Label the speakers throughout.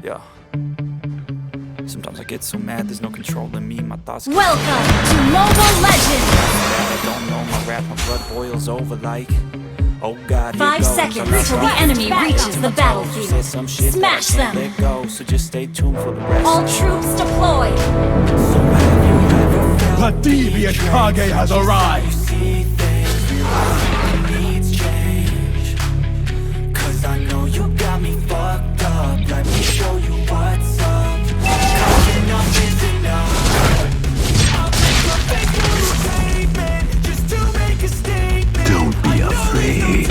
Speaker 1: Yeah. Sometimes I get so mad, there's no controlling me. My thoughts.
Speaker 2: Welcome to Mobile Legends!
Speaker 1: I don't know my wrath, my blood boils over like. Oh God,
Speaker 2: 5 seconds till the enemy reaches the battlefield. Smash them!
Speaker 1: Let go, so just stay tuned for the rest.
Speaker 2: All troops deployed!
Speaker 3: The deviant Kage has arrived!
Speaker 1: Cause I know you got me fucked up. Let me show you what's up. Cause enough is enough. I'll take your face to a statement, just to make a statement.
Speaker 3: Don't be afraid.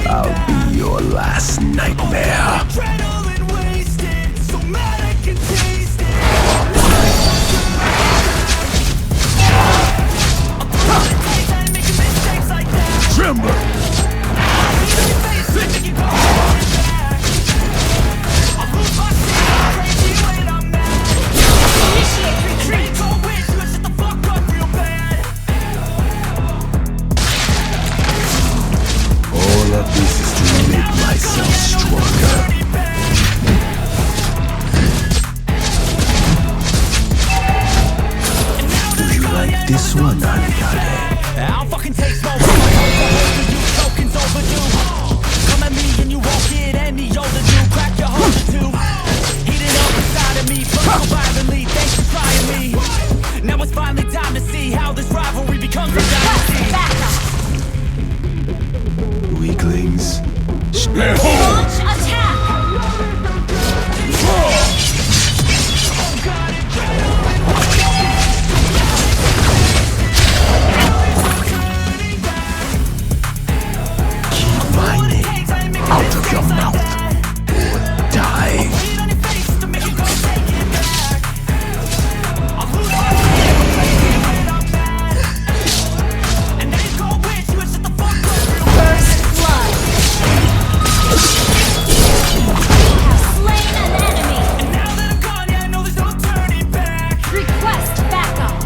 Speaker 3: I'll be your last nightmare.
Speaker 1: Adrenaline wasted, so mad I can taste it.
Speaker 3: Tremble! All of this is to make myself stronger. Do you like this one, Anikade?
Speaker 4: I don't fucking take smoke. Tokens overdue. Come at me and you won't get any older. You crack your heart in two. Heat it up inside of me, burn violently. Thanks for trying me. Now it's finally time to see how this rivalry becomes a dynasty.
Speaker 3: Weaklings.
Speaker 2: Launch attack!
Speaker 3: Keep my name out of your mouth or die.
Speaker 2: First blood! Have slain an enemy! Request backup!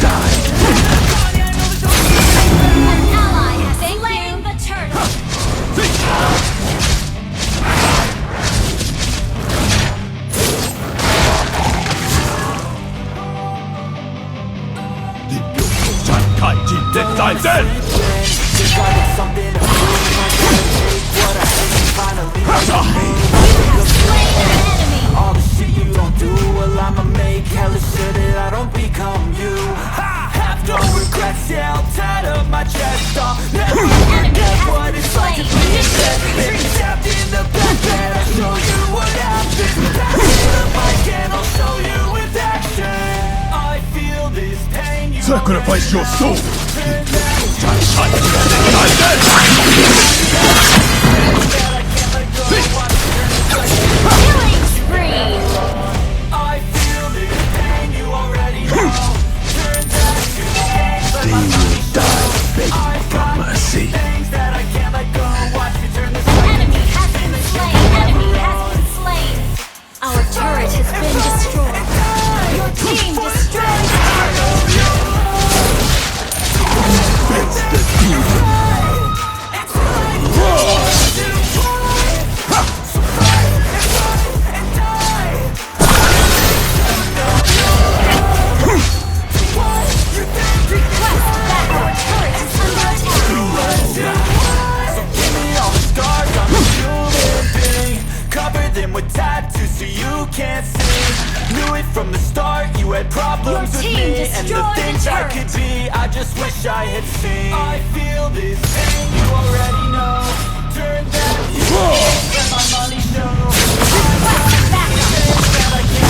Speaker 3: Die.
Speaker 2: An ally has slain the turtle! You have slain an enemy!
Speaker 1: All the shit you don't do, well I'ma make hella sure that I don't become you. Have no regrets, yeah, I'll tie up my chest. I'll never forget what it's like to be been stabbed in the back bed. I'll show you what happens. Pass me the mic and I'll show you with action. I feel this pain. You
Speaker 3: Sacrifice your soul.
Speaker 2: Killing spree!
Speaker 1: I feel this pain, you already know. Turn that to games, let
Speaker 3: They
Speaker 1: my
Speaker 3: will die begging for mercy.
Speaker 1: things that I can't let go. Watch me turn this
Speaker 2: Enemy has been slain! Enemy has been slain! Our turret has been destroyed! Your team destroyed the turret!
Speaker 3: It's the demon.
Speaker 2: Request that our turret is under attack!
Speaker 1: So give me all the scars, I'm a human being. Cover them with tattoos so you can't see. Knew it from the start, you had problems
Speaker 2: Your
Speaker 1: with
Speaker 2: team
Speaker 1: me. And the
Speaker 2: destroyed the
Speaker 1: things I
Speaker 2: turret.
Speaker 1: could be, I just wish I had seen. I feel this pain, you already know. Turn that to let my money show.
Speaker 2: Request backup!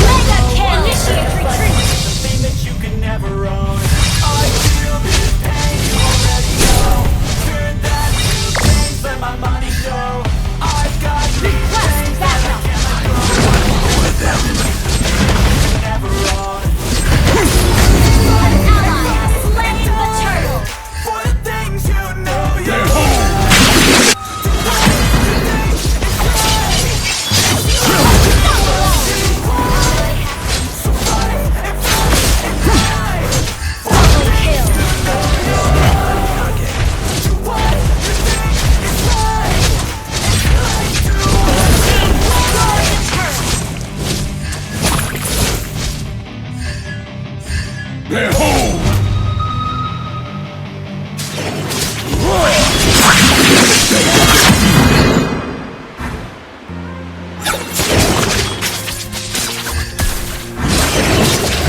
Speaker 2: Mega kill! Initiate retreat!
Speaker 1: The thing that you can never own. I feel this pain, you already know. Turn that to things, let my money show. I've got these
Speaker 2: Request
Speaker 1: things that I
Speaker 2: backup!
Speaker 1: can't let go.
Speaker 3: For them.
Speaker 1: Never own.
Speaker 2: An ally has slain the turtle!
Speaker 1: For the things you know you
Speaker 3: They're home. Behold!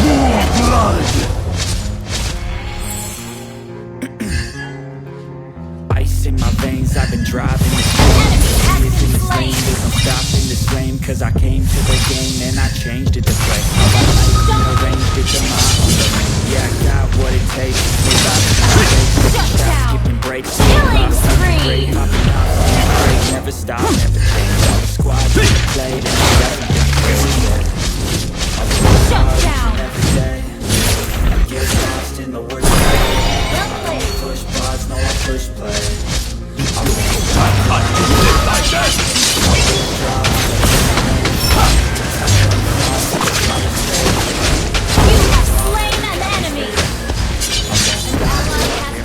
Speaker 3: More blood!
Speaker 4: Ice in my veins, I've been driving this lane. There's no stopping this flame, cause I came to the game and I changed it to play. Arranged it to my own domain. Yeah, I got what it takes. Skipping breaks,
Speaker 2: Killing spree.
Speaker 4: hopping out, break, never stop, never change. All the squad played and everything crazy.
Speaker 2: Shut down.
Speaker 4: Every day, I get lost in the words. Push pause, no I push play.
Speaker 2: You have slain an enemy. An ally has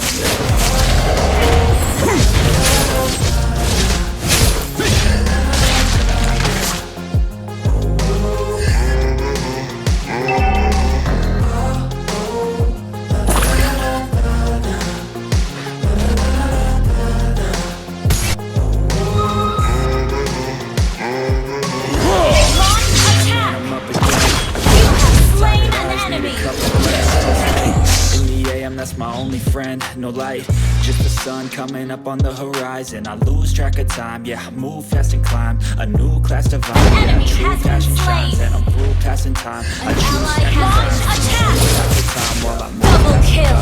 Speaker 4: that's my only friend, no light, just the sun coming up on the horizon. I lose track of time, yeah, I move fast and climb a new class divine, yeah,
Speaker 2: enemy
Speaker 4: true
Speaker 2: has been
Speaker 4: passion shines
Speaker 2: slain.
Speaker 4: and I'm through passing time. I
Speaker 2: An
Speaker 4: choose
Speaker 2: ally has attack.
Speaker 4: the time while I move
Speaker 2: Double kill.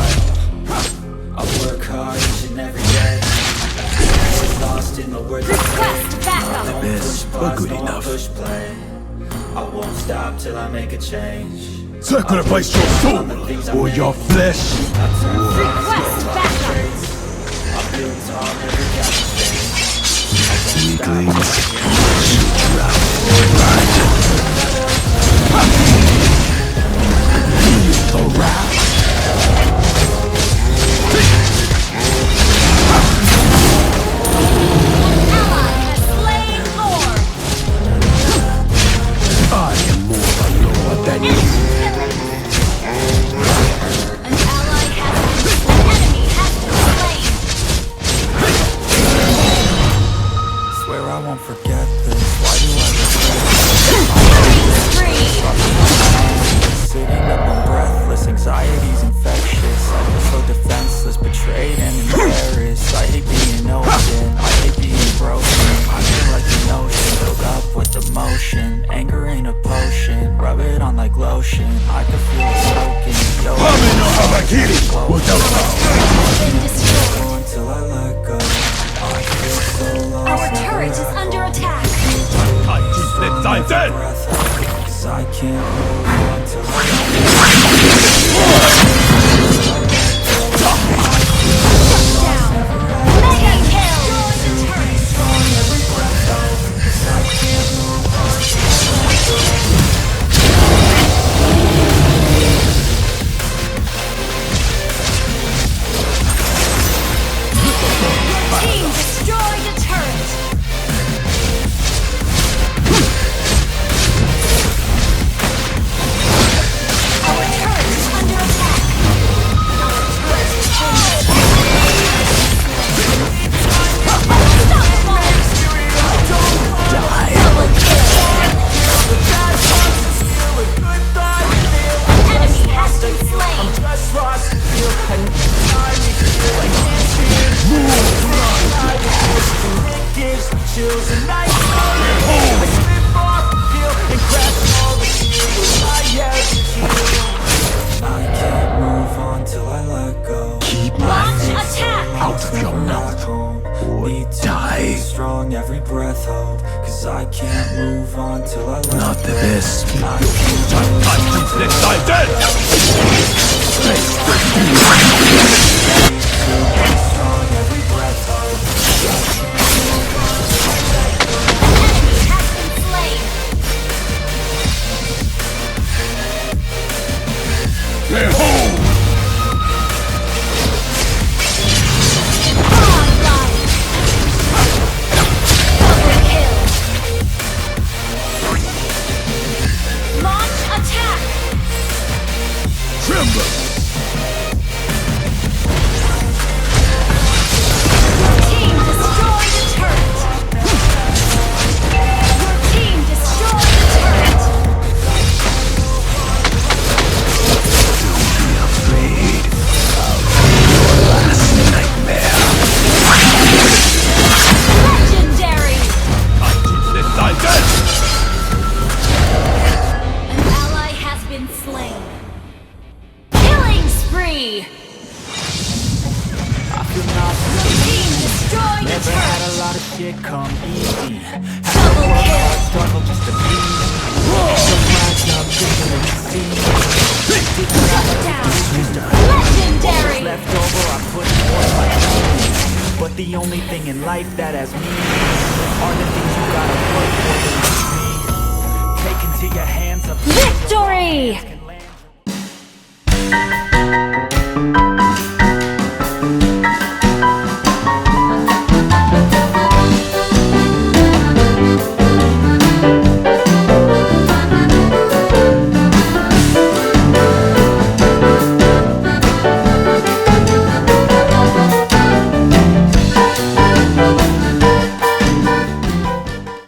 Speaker 4: I work hard each and every day. Get lost in the words I
Speaker 2: Request
Speaker 4: say.
Speaker 2: backup.
Speaker 4: Don't
Speaker 3: Best,
Speaker 4: push
Speaker 3: but
Speaker 4: pause,
Speaker 3: good
Speaker 4: no, I
Speaker 3: enough.
Speaker 4: push play. I won't stop till I make a change.
Speaker 3: Sacrifice your soul or your flesh.
Speaker 2: Request backup.
Speaker 4: I build tall, never got the stage.
Speaker 3: Weaklings, shoot out blood. Around.
Speaker 2: Ally has slain Lord.
Speaker 3: I am more a lord than you.
Speaker 2: An ally has been enemy has been slain.
Speaker 4: Swear I won't forget this. Why do I
Speaker 2: Killing spree.
Speaker 4: sitting up, I'm breathless, anxiety's infectious. I feel so defenseless, betrayed and embarrassed. I hate being open, I hate being broken. I feel like an ocean, filled up with emotion. Anger ain't a potion, rub it on like lotion. I can feel it soaking. Yo,
Speaker 2: Been destroyed.
Speaker 4: until I let go. I feel so lost.
Speaker 2: Our turret is under attack.
Speaker 4: Breath, 'cause I can't move on till I
Speaker 2: Down. Mega kill. Team destroyed a turret. Our turret is under attack. Our turret is double kill. Enemy has been slain.
Speaker 4: chills and I slip off the pill and crash all the shield. I can't move on till I let go.
Speaker 3: Keep my
Speaker 2: Launch
Speaker 3: face
Speaker 2: attack.
Speaker 3: out of your mouth or
Speaker 4: Need to
Speaker 3: die.
Speaker 4: be strong, every breath hold. Cause I can't move on till I let
Speaker 3: Not
Speaker 4: go.
Speaker 3: the best.
Speaker 4: I can't strong, every breath hold.
Speaker 2: Enemy has been slain.
Speaker 3: Behold!
Speaker 2: Godlike. Double kill. Launch attack.
Speaker 3: Tremble!
Speaker 2: Victory!
Speaker 1: I feel nauseous.
Speaker 2: Your team destroyed a
Speaker 1: Never had a
Speaker 2: turret!
Speaker 1: lot of shit come easy. Had to
Speaker 2: Double
Speaker 1: work
Speaker 2: kill.
Speaker 1: hard, struggle just to be. Surprised up, thinking that you see.
Speaker 2: Shut down! Legendary!
Speaker 1: Left over, I put forth my dreams. But the only thing in life that has meaning are the things you gotta work for to reach me. Take into your hands a
Speaker 2: Victory!